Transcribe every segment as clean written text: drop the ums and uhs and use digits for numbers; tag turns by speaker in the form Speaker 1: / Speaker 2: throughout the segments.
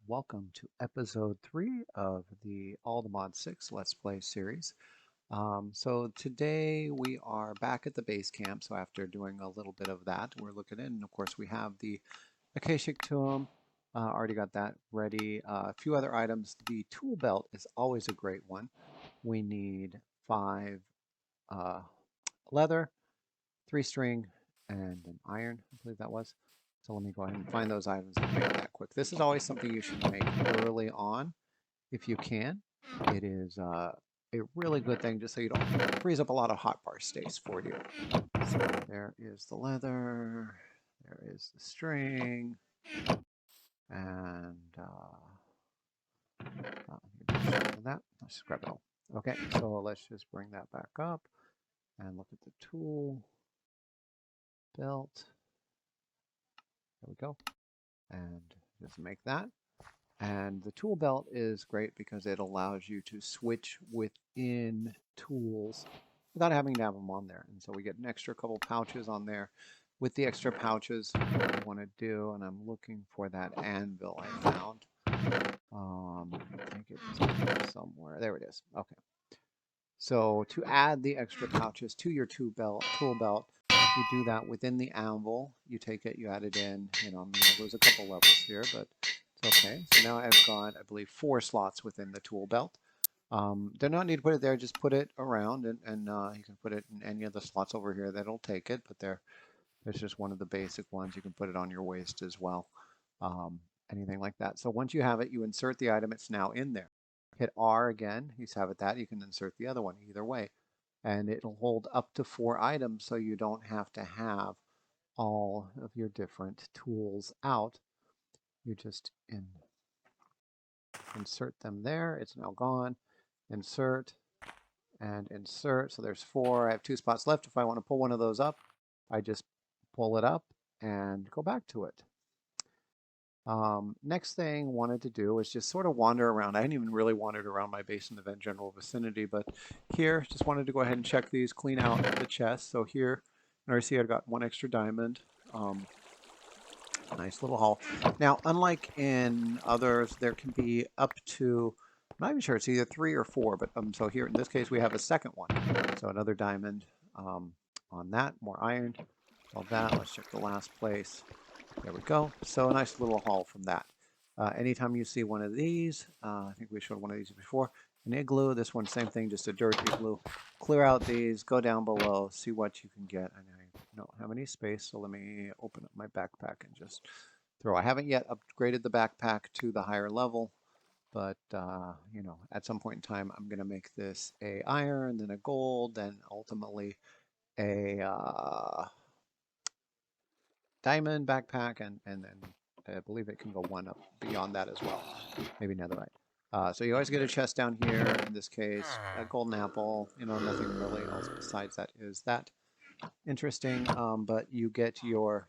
Speaker 1: Welcome to episode 3 of the All the Mod 6 Let's Play series. So today we are back at the base camp. So after doing a little bit of that, we're looking in. And of course, we have the Akashic Tomb. Already got that ready. A few other items. The tool belt is always a great one. We need 5 uh, leather, 3 string, and an iron, I believe that was. So let me go ahead and find those items and make that quick. This is always something you should make early on if you can. It is a really good thing just so you don't freeze up a lot of hotbar space for you. So there is the leather, there is the string, and that. Let's just grab it all. Okay, so let's just bring that back up and look at the tool belt. There we go. And just make that. And the tool belt is great because it allows you to switch within tools without having to have them on there. And so we get an extra couple pouches on there. With the extra pouches, what I want to do, and I'm looking for that anvil I found. I think it's somewhere. There it is. Okay. So to add the extra pouches to your tool belt, you do that within the anvil. You take it, you add it in. You know, I'm going to lose a couple levels here, but it's okay. So now I've got, I believe, 4 slots within the tool belt. Do not need to put it there. Just put it around, and you can put it in any of the slots over here that'll take it. But there's just one of the basic ones. You can put it on your waist as well. Anything like that. So once you have it, you insert the item. It's now in there. Hit R again. You have it that. You can insert the other one either way. And it'll hold up to 4 items, so you don't have to have all of your different tools out. You just insert them there. It's now gone. Insert and insert. So there's 4. I have 2 spots left. If I want to pull one of those up, I just pull it up and go back to it. Next thing I wanted to do was just sort of wander around. I hadn't even really wandered around my base in the general vicinity, but here just wanted to go ahead and check these, clean out the chest. So here, you see I've got 1 extra diamond. Nice little haul. Now, unlike in others, there can be up to, I'm not even sure, it's either 3 or 4, but so here in this case we have a second one. So another diamond on that, more iron, all that. Let's check the last place. There we go. So a nice little haul from that. Anytime you see one of these, I think we showed one of these before, an igloo. This one, same thing, just a dirt igloo. Clear out these, go down below, see what you can get. I don't have any space, so let me open up my backpack and just throw. I haven't yet upgraded the backpack to the higher level, but you know, at some point in time, I'm going to make this a iron, then a gold, then ultimately a diamond backpack, and then I believe it can go 1 up beyond that as well. Maybe netherite. So you always get a chest down here. In this case, a golden apple. You know, nothing really else besides that is that interesting. But you get your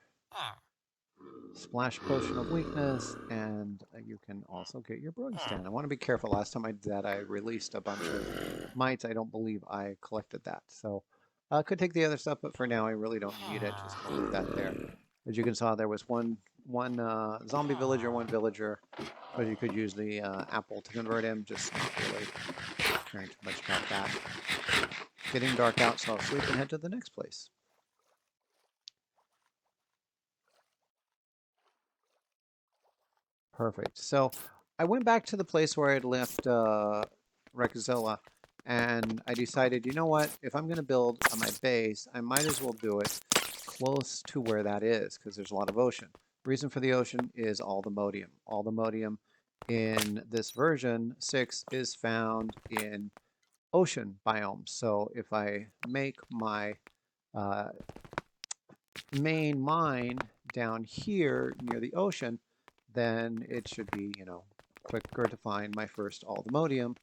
Speaker 1: splash potion of weakness, and you can also get your brewing stand. I want to be careful. Last time I did that, I released a bunch of mites. I don't believe I collected that. So I could take the other stuff, but for now I really don't need it. Just leave that there. As you can saw, there was one zombie villager, 1 villager, but you could use the apple to convert him. Just not really caring too much about that. Getting dark out, so I'll sleep and head to the next place. Perfect. So I went back to the place where I'd left PapaZilla, and I decided, you know what? If I'm going to build on my base, I might as well do it close to where that is, because there's a lot of ocean. The reason for the ocean is all the modium. All the modium in this version 6 is found in ocean biomes. So if I make my main mine down here near the ocean, then it should be, you know, quicker to find my first all the modium.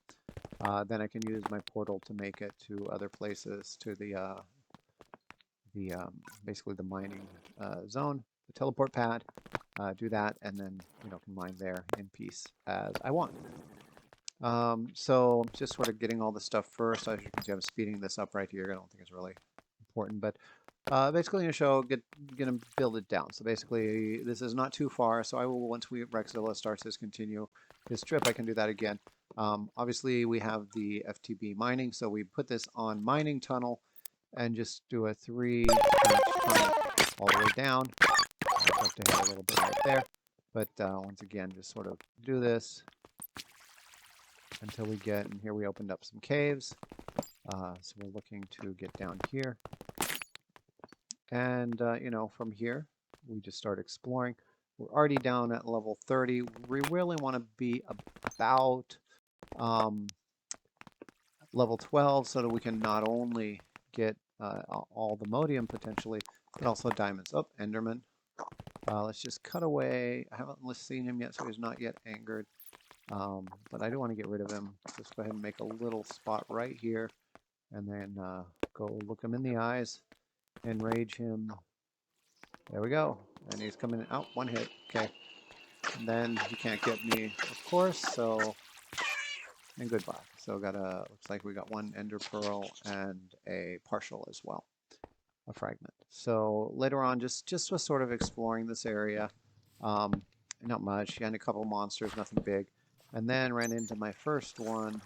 Speaker 1: Then I can use my portal to make it to other places, to the basically the mining zone, the teleport pad. Do that, and then, you know, can mine there in peace as I want. So just sort of getting all the stuff first. As you can see, I'm speeding this up right here. I don't think it's really important, but basically going to show, going to build it down. So basically, this is not too far. So I will, once Rexzilla starts this his trip, I can do that again. Obviously, we have the FTB mining, so we put this on mining tunnel and just do a 3-inch tunnel all the way down. I'd like to have a little bit right there. But once again, just sort of do this until we get, and here we opened up some caves. So we're looking to get down here. And, you know, from here, we just start exploring. We're already down at level 30. We really want to be about level 12 so that we can not only get all the modium potentially, but also diamonds. Oh, Enderman. Let's just cut away. I haven't seen him yet, so he's not yet angered. But I do want to get rid of him. Just go ahead and make a little spot right here. And then go look him in the eyes. Enrage him. There we go. And he's coming out. One hit. Okay. And then he can't get me, of course. So, and goodbye. So looks like we got one ender pearl and a partial as well. A fragment. So later on, just was sort of exploring this area. Not much. And a couple monsters, nothing big. And then ran into my first one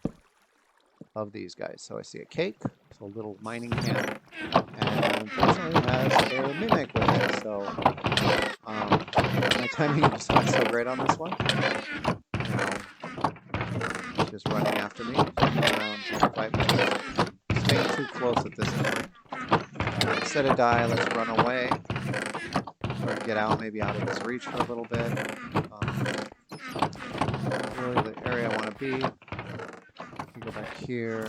Speaker 1: of these guys. So I see a cake. So a little mining camp. And unfortunately has a mimic with it. So my timing is not so great on this one. It's just running after me. Around, trying to fight me. Staying too close at this point. Instead of die, let's run away. Sort of get out, maybe out of his reach for a little bit. Really the area I want to be. Go back here.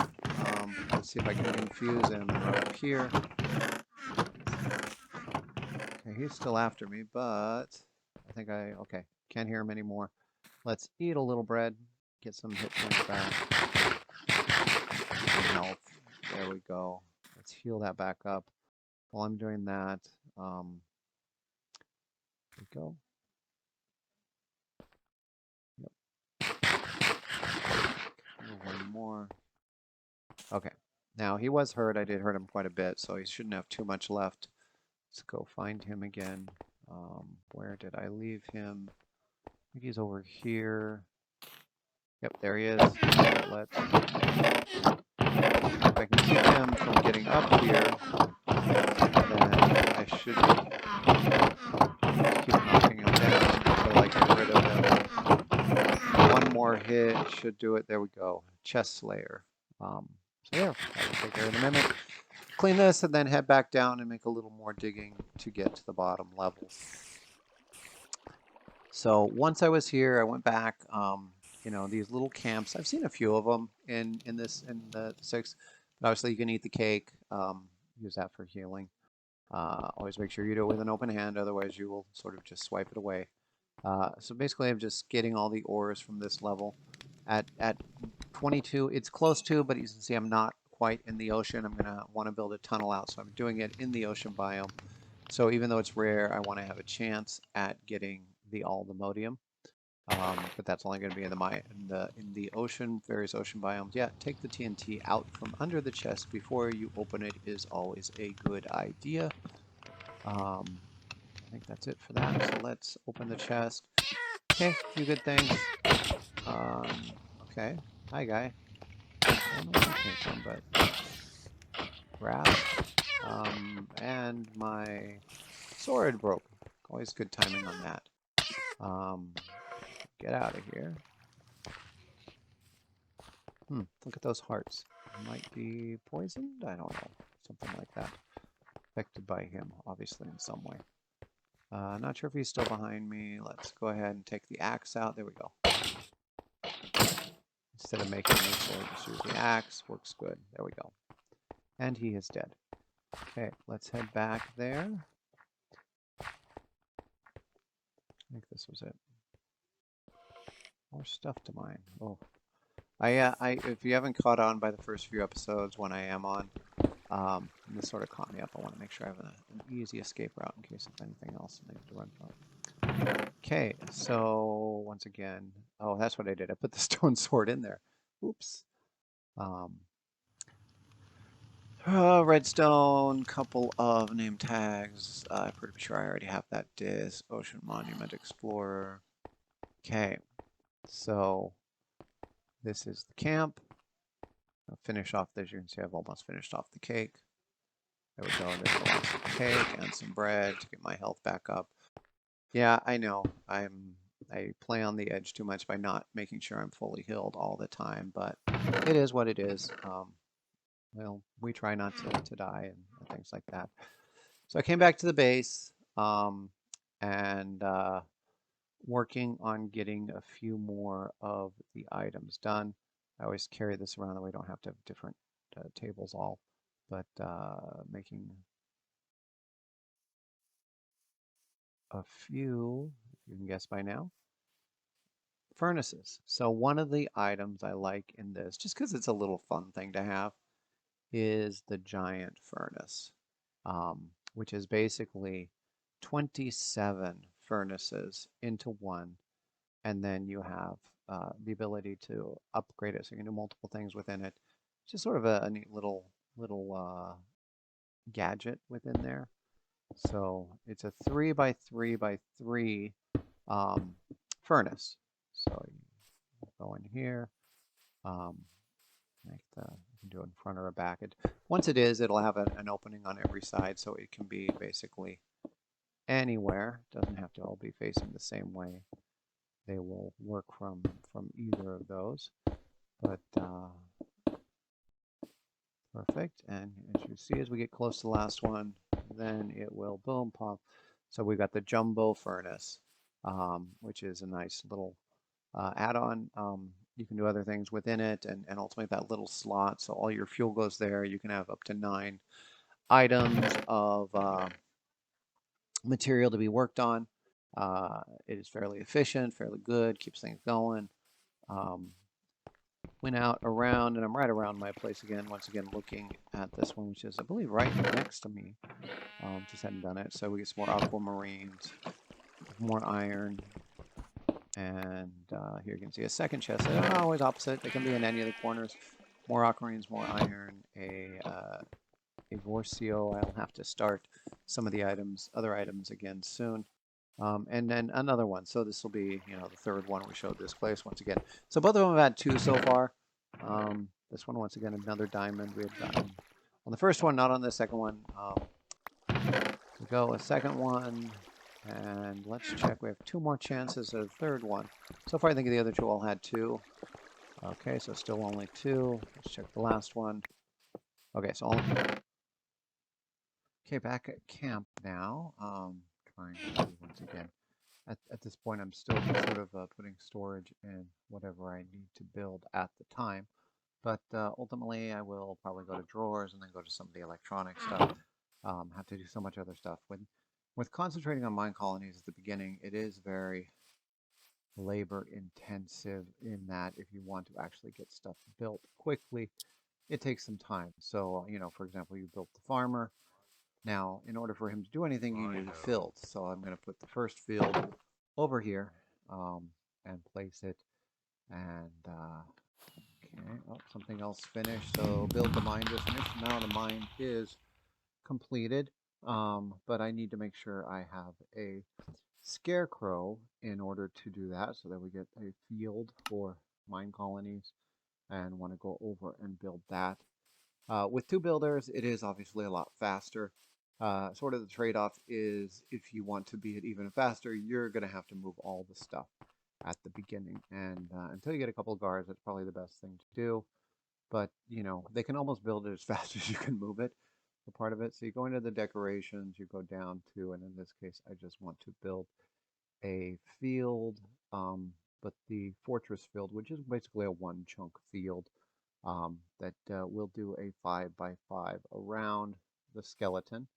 Speaker 1: Let's see if I can confuse him and run up here. Okay, he's still after me, but I think okay, can't hear him anymore. Let's eat a little bread, get some hit points back. Some health. There we go. Let's heal that back up. While I'm doing that, there we go. Yep. One more. Okay. Now, he was hurt. I did hurt him quite a bit, so he shouldn't have too much left. Let's go find him again. Where did I leave him? I think he's over here. Yep, there he is. Let's if I can keep him from getting up here, then I should keep knocking him down until I get rid of him. One more hit should do it. There we go. Chest Slayer. So yeah, I will take care of the mimic. Clean this and then head back down and make a little more digging to get to the bottom level. So once I was here, I went back. You know, these little camps. I've seen a few of them in the 6. But obviously, you can eat the cake. Use that for healing. Always make sure you do it with an open hand, otherwise you will sort of just swipe it away. So basically, I'm just getting all the ores from this level. At 22, it's close to, but you can see I'm not quite in the ocean. I'm gonna want to build a tunnel out, so I'm doing it in the ocean biome. So even though it's rare, I want to have a chance at getting all the modium. But that's only going to be in the ocean, various ocean biomes. Yeah, take the TNT out from under the chest before you open it is always a good idea. I think that's it for that. So let's open the chest. Okay, a few good things. Okay, hi guy. I don't know where he came from, but grab. And my sword broke. Always good timing on that. Get out of here. Look at those hearts. Might be poisoned? I don't know. Something like that. Affected by him, obviously, in some way. Not sure if he's still behind me. Let's go ahead and take the axe out. There we go. Instead of making me sword, just use the axe. Works good. There we go. And he is dead. Okay, let's head back there. I think this was it. More stuff to mine. Oh, if you haven't caught on by the first few episodes when I am on, this sort of caught me up. I want to make sure I have an easy escape route in case of anything else I need to run from. Okay, so once again, oh, that's what I did. I put the stone sword in there. Oops. Redstone, couple of name tags. I'm pretty sure I already have that disc. Ocean Monument Explorer. Okay, so this is the camp. I'll finish off, as you can see, I've almost finished off the cake. There we go. There's the last cake and some bread to get my health back up. Yeah, I know. I play on the edge too much by not making sure I'm fully healed all the time, but it is what it is. Well, we try not to die and things like that. So I came back to the base and working on getting a few more of the items done. I always carry this around that we don't have to have different tables all, but making a few, if you can guess by now, furnaces. So one of the items I like in this, just because it's a little fun thing to have, is the giant furnace, which is basically 27 furnaces into one, and then you have the ability to upgrade it so you can do multiple things within it. It's just sort of a neat little gadget within there. So it's a 3 by 3 by 3 furnace. So you go in here, you can do it in front or back. Once it is, it'll have an opening on every side, so it can be basically anywhere. It doesn't have to all be facing the same way. They will work from either of those. But perfect. And as you see, as we get close to the last one, then it will boom pop. So we've got the jumbo furnace, which is a nice little add-on. You can do other things within it, and ultimately that little slot, so all your fuel goes there. You can have up to 9 items of material to be worked on. It is fairly efficient, fairly good, keeps things going. Went out around, and I'm right around my place again, once again looking at this one, which is, I believe, right next to me. Just hadn't done it. So we get some more aquamarines, more iron, and here you can see a second chest. They're always opposite. They can be in any of the corners. More aquamarines, more iron, a Vorcio. I'll have to start some of the other items again soon. And then another one. So this will be, the third one we showed this place once again. So both of them have had 2 so far. This one, once again, another diamond. We had gotten on the first one, not on the second one. We go a second one, and let's check. We have 2 more chances of the third one. So far, I think the other 2 all had 2. Okay, so still only 2. Let's check the last one. Okay, so only. Okay, back at camp now. Trying to do once again. At this point, I'm still sort of putting storage in whatever I need to build at the time. But ultimately, I will probably go to drawers and then go to some of the electronic stuff. Have to do so much other stuff. With concentrating on Minecolonies at the beginning, it is very labor intensive in that if you want to actually get stuff built quickly, it takes some time. So, for example, you built the farmer. Now, in order for him to do anything, you need a field. So I'm going to put the first field over here and place it. And okay, oh, something else finished. So build the mine just finished. Now the mine is completed. But I need to make sure I have a Scarecrow in order to do that, so that we get a field for Minecolonies, and want to go over and build that. With 2 builders, it is obviously a lot faster. Sort of the trade-off is if you want to be it even faster, you're going to have to move all the stuff at the beginning. And until you get a couple of guards, that's probably the best thing to do. But, they can almost build it as fast as you can move it, for part of it. So you go into the decorations, you go down to, and in this case, I just want to build a field, but the fortress field, which is basically a 1-chunk field. That will do a 5 by 5 around the skeleton.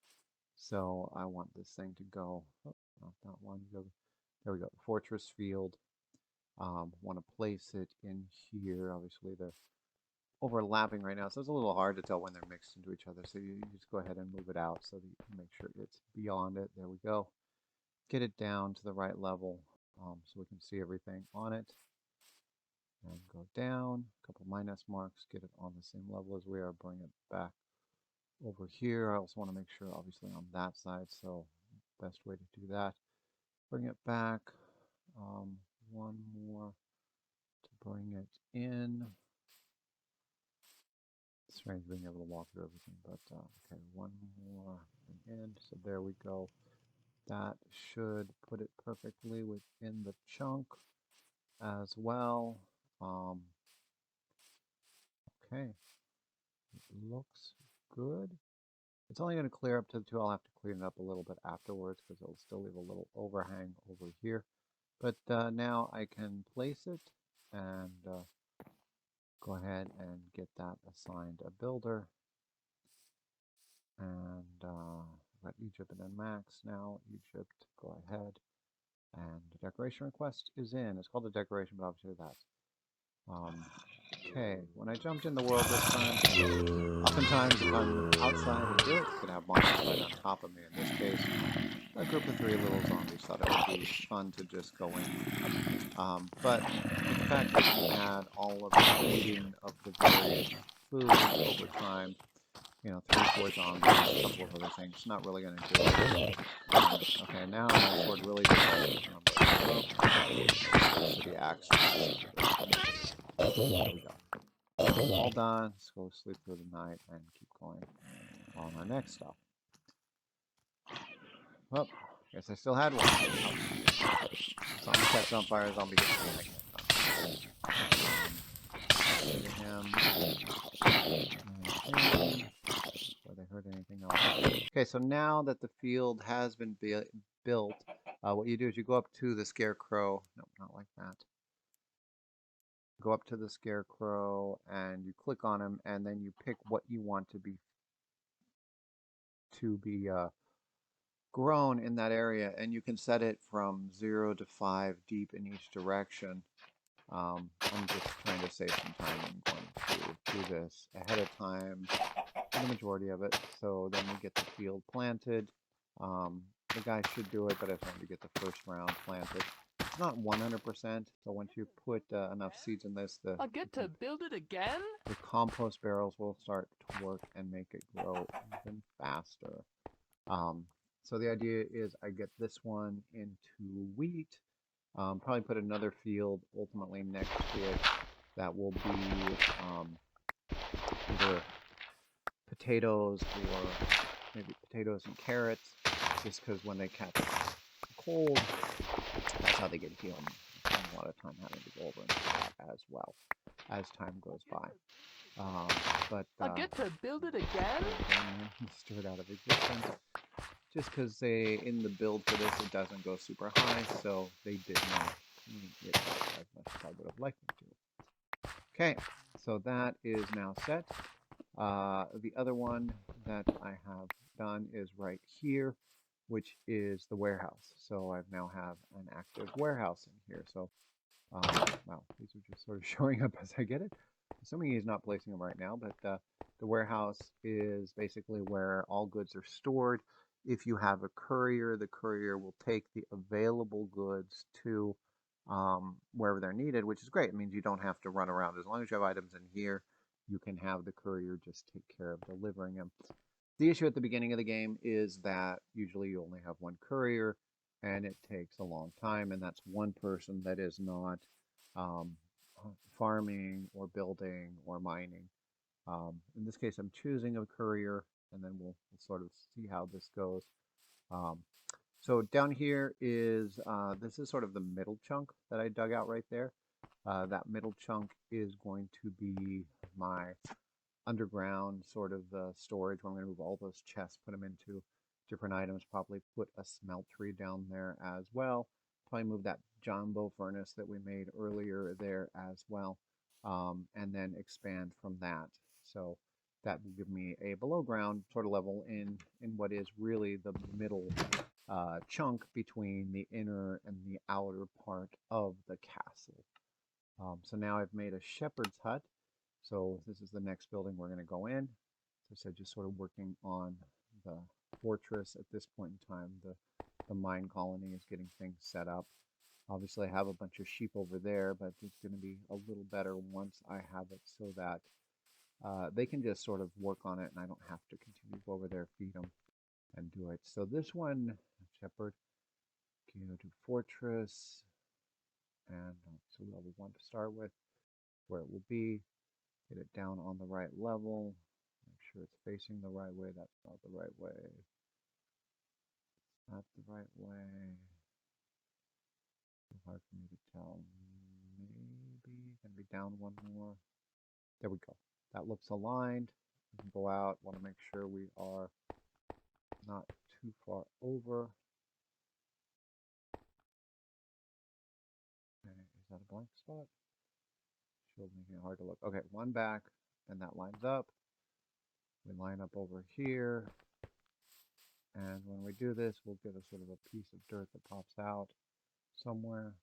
Speaker 1: So I want this thing to go, oh, not that one, there we go, fortress field. Want to place it in here. Obviously they're overlapping right now, so it's a little hard to tell when they're mixed into each other. So you just go ahead and move it out so that you can make sure it's beyond it. There we go. Get it down to the right level so we can see everything on it. And go down, a couple minus marks, get it on the same level as we are, bring it back over here. I also want to make sure, obviously, on that side. So best way to do that. Bring it back. One more to bring it in. It's strange being able to walk through everything, but okay, one more in. So there we go. That should put it perfectly within the chunk as well. Okay, it looks good. It's only going to clear up to the 2. I'll have to clean it up a little bit afterwards because it'll still leave a little overhang over here. But now I can place it and go ahead and get that assigned a builder. And got Egypt and then Max now. Egypt, go ahead. And the decoration request is in. It's called a decoration, but obviously that's. Okay, when I jumped in the world this time, oftentimes if I'm outside and do it, it's going to have monsters right on top of me. In this case, a group of 3 little zombies thought it would be fun to just go in. But the fact that we had all of the eating of the various food over time, you know, 3, 4 zombies, a couple of other things, it's not really going to do it. Okay, now my sword really does the axe. There we go. All done. Let's go sleep through the night and keep going on our next stop. Well, guess I still had one. Zombie catch on fire, zombie gets me. Before they heard anything else. Okay, so now that the field has been built, what you do is you go up to the Scarecrow. No, not like that. Go up to the Scarecrow and you click on him, and then you pick what you want to be grown in that area, and you can set it from 0 to 5 deep in each direction. I'm just trying to save some time. I'm going to do this ahead of time, the majority of it, so then we get the field planted. The guy should do it, but I just wanted to get the first round planted. It's not 100%, so once you put enough seeds in this,
Speaker 2: I get to build it again?
Speaker 1: The compost barrels will start to work and make it grow even faster. So the idea is I get this one into wheat, probably put another field ultimately next to it that will be either potatoes or maybe potatoes and carrots, just because when they catch cold, that's how they get healed. Spend a lot of time having to go over into that as well as time goes by. But
Speaker 2: I get to build it again?
Speaker 1: Stirred out of existence. Just because in the build for this, it doesn't go super high, so they did not get as much as I would have liked them to. Okay, so that is now set. The other one that I have done is right here, which is the warehouse. So I now have an active warehouse in here. So, wow, these are just sort of showing up as I get it. Assuming he's not placing them right now, but the warehouse is basically where all goods are stored. If you have a courier, the courier will take the available goods to wherever they're needed, which is great. It means you don't have to run around. As long as you have items in here, you can have the courier just take care of delivering them. The issue at the beginning of the game is that usually you only have one courier, and it takes a long time, and that's one person that is not farming or building or mining. In this case, I'm choosing a courier, and then we'll sort of see how this goes. So down here is, this is sort of the middle chunk that I dug out right there. That middle chunk is going to be my underground sort of storage, where I'm going to move all those chests, put them into different items, probably put a smeltery down there as well. Probably move that jumbo furnace that we made earlier there as well, and then expand from that. So that will give me a below ground sort of level in what is really the middle chunk between the inner and the outer part of the castle. So now I've made a shepherd's hut. So this is the next building we're going to go in. So I said, just sort of working on the fortress at this point in time. The mine colony is getting things set up. Obviously, I have a bunch of sheep over there, but it's going to be a little better once I have it so that they can just sort of work on it, and I don't have to continue to go over there, feed them, and do it. So this one, Shepherd, can go to Fortress, and so level 1 to start with, where it will be. Get it down on the right level. Make sure it's facing the right way. That's not the right way. Not the right way. Hard for me to tell. Maybe gonna be down one more. There we go. That looks aligned. We can go out. Want to make sure we are not too far over. Okay, is that a blank spot? Showed making it hard to look. Okay, one back, and that lines up. We line up over here. And when we do this, we'll get a sort of a piece of dirt that pops out somewhere.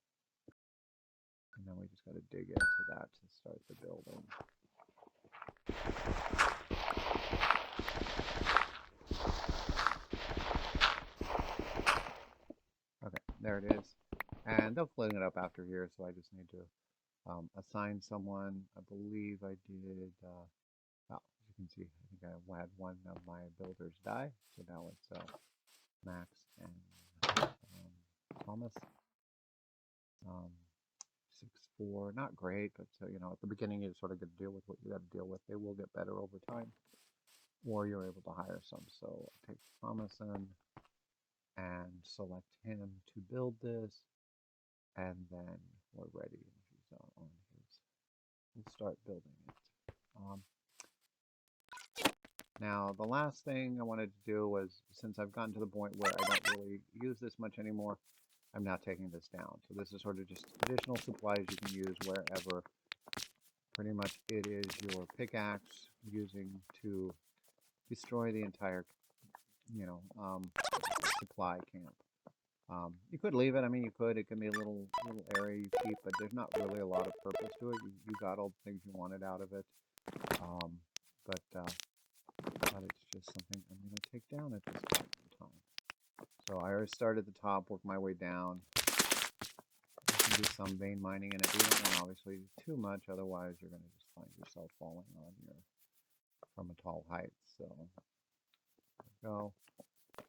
Speaker 1: And then we just got to dig into that to start the building. Okay, there it is. And they'll clean it up after here, so I just need to assign someone. I believe I did, as you can see, I think I had one of my builders die. So now it's Max and Thomas. 6-4, not great, but you know, at the beginning you sort of get to deal with what you got to deal with. They will get better over time, or you're able to hire some. So I'll take Thomas in and select him to build this, and then we're ready. He's on his. We'll start building it. Now the last thing I wanted to do was, since I've gotten to the point where I don't really use this much anymore, I'm now taking this down. So this is sort of just additional supplies you can use wherever. Pretty much it is your pickaxe using to destroy the entire, you know, supply camp. You could leave it. I mean, you could. It can be a little area you keep, but there's not really a lot of purpose to it. You got all the things you wanted out of it. But it's just something I'm going to take down at this point in time. So I already started at the top, work my way down. You can do some vein mining in it. You don't want to obviously do too much, otherwise you're going to just find yourself falling from a tall height. So there we go.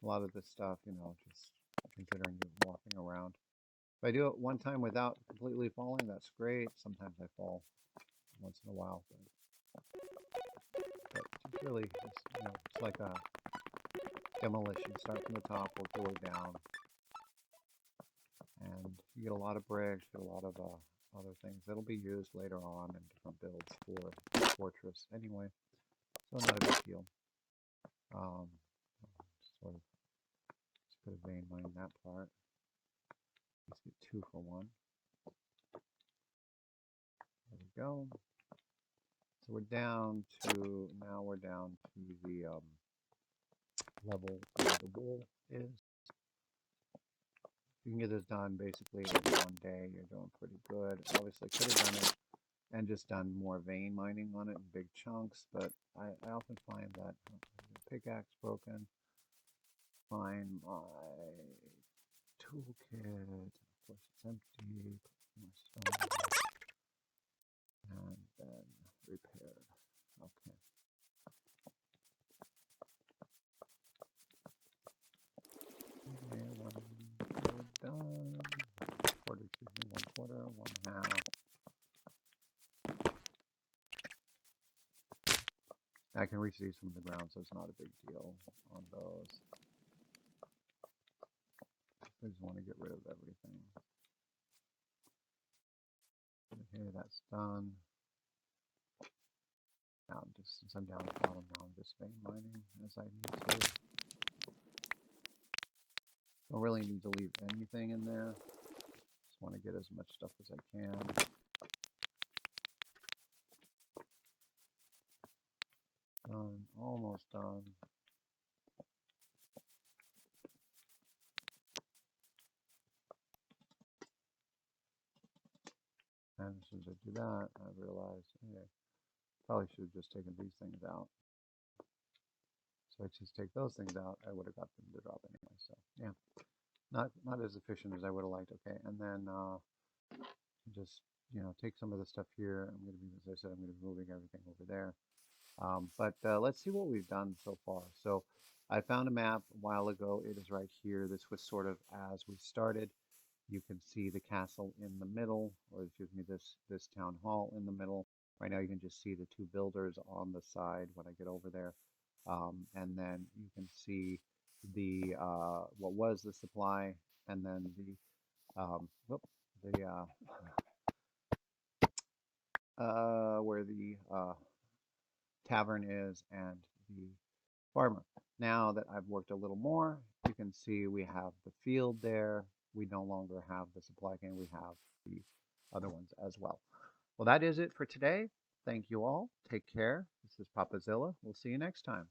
Speaker 1: A lot of this stuff, you know, just considering you're walking around. If I do it one time without completely falling, that's great. Sometimes I fall once in a while, but it's really just, you know, it's like a demolition. Start from the top, work your way down, and you get a lot of bricks, get a lot of other things that'll be used later on in different builds for the fortress anyway, so not a big deal. Sort of just put a vein mine in that part. Let's get 2 for 1. There we go. So we're down to, now we're down to the level where the wool is. If you can get this done basically in one day, you're doing pretty good. Obviously could have done it and just done more vein mining on it in big chunks, but I often find that the pickaxe broken. Find my toolkit. Of course it's empty. Put my stone. And then repaired. Okay. Okay, we're done. Quarter, excuse me, 1/4, 1/2. I can receive some of the ground, so it's not a big deal on those. I just want to get rid of everything. Okay, that's done. Now, just since I'm down at the bottom now, I'm just vein mining as I need to. Don't really need to leave anything in there. Just want to get as much stuff as I can. Done, almost done. And as soon as I do that, I realize, okay, probably should have just taken these things out. So I just take those things out, I would have got them to drop anyway. So yeah, not as efficient as I would have liked. Okay, and then just, you know, take some of the stuff here. I'm going to be, as I said, I'm going to be moving everything over there. But let's see what we've done so far. So I found a map a while ago. It is right here. This was sort of as we started. You can see the castle in the middle, or excuse me, this town hall in the middle. Right now you can just see the two builders on the side when I get over there. And then you can see the what was the supply, and then whoop, the where the tavern is and the farmer. Now that I've worked a little more, you can see we have the field there. We no longer have the supply chain. We have the other ones as well. Well, that is it for today. Thank you all. Take care. This is PapaZilla. We'll see you next time.